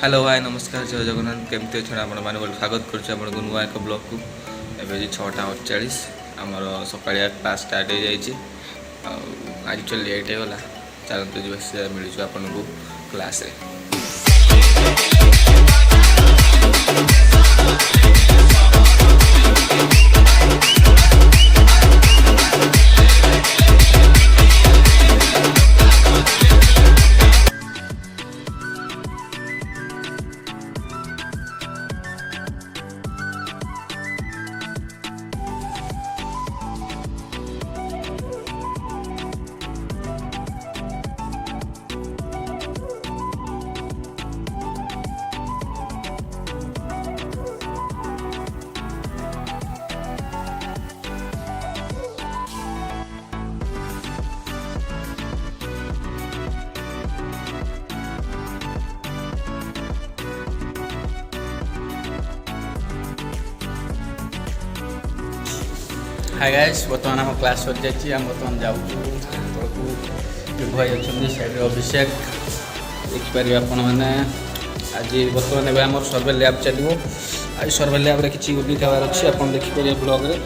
Hello hi नमस्कार जय जगन्नाथ केमती अच्छा आप स्वागत करुँ नुआ एक ब्लॉग को एवं 6:48 आमर सका क्लास स्टार्ट हो जाए आज चल लेट होगा चलते जी मिलूँ आपन को क्लास रे। हाय गाइस बर्तमान आम क्लास सर जाइए आम बर्तमान जाऊँ भाई अच्छा साइड अभिषेक देखिपारे आपण मैंने आज बर्तमान आम सर्वे लैब चलो आज सर्वे लैब किसी लिखार अच्छी आप देखिपारे ब्लॉग रे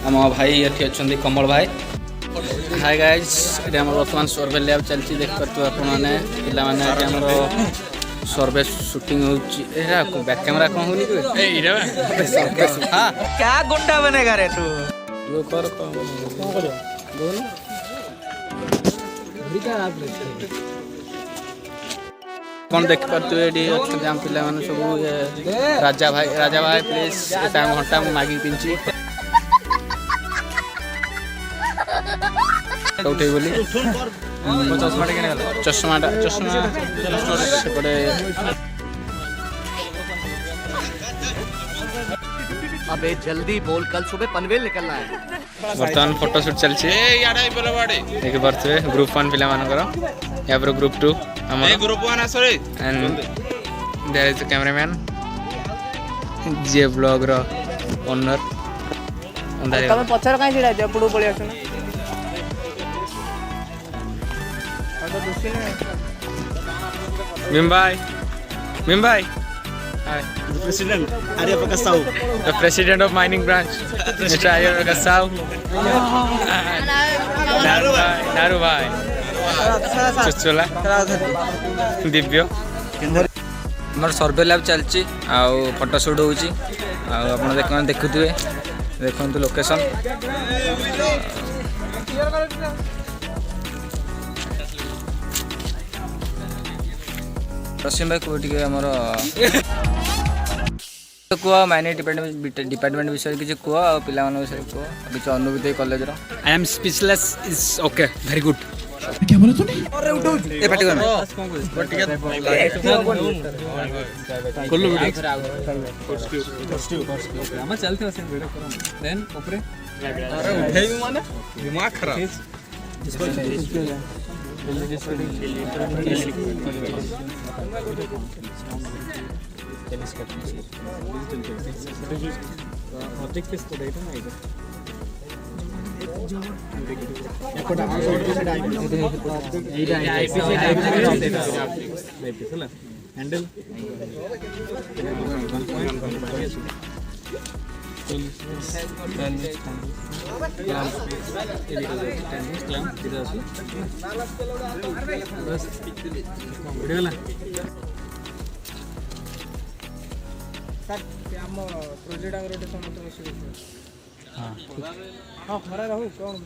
आम भाई ये अच्छा कमल भाई। हाय गाइस ये आम बर्तमान सर्वे लैब चलती देखिपे आपने पाने सर्वे शूटिंग हो बैक कैमरा कौन होनी क्या गुंडा बनेगा रे तू कर कौन देख पारे ये आम पिला माने सब राजा भाई प्लीज घंटा मागी पिंची उठे बोली चश्मा सेपटे अबे जल्दी बोल कल सुबह पनवेल निकलना है। बर्तमान फोटोशूट चलছে एक बर्थडे ग्रुप 1 पिला मानकर या पर ग्रुप 2 हमर group 1 sorry and there is the cameraman जे ब्लॉग रो ओनर अंदर तमे पछर काई छिड़ा दे पडू पळी आछन तो दुसी ने मिम भाई Hi. The president Arya Prakash Sahu, The president of mining branch, Mr. Arya Prakash Sahu. Naru bhai. Chuchula. Divya more survey lab चलची आउ फोटोशूट होची आप देखुए देखु लोकेशन रश्मि भाई कौटे आमर कह माइनर डिपार्टमेंट विषय किसी कह पिला विषय कह किसी अनुभूति कॉलेज रो I am speechless is okay very good. क्या बोला तूने? ए पार्टी कर कोल्लू हम चलते हैं वीडियो करो देन ऊपर अरे उठे भी माने दिमाग खराब हैंडल प्रोजेक्ट आगे समस्त हाँ खरा रहू कौन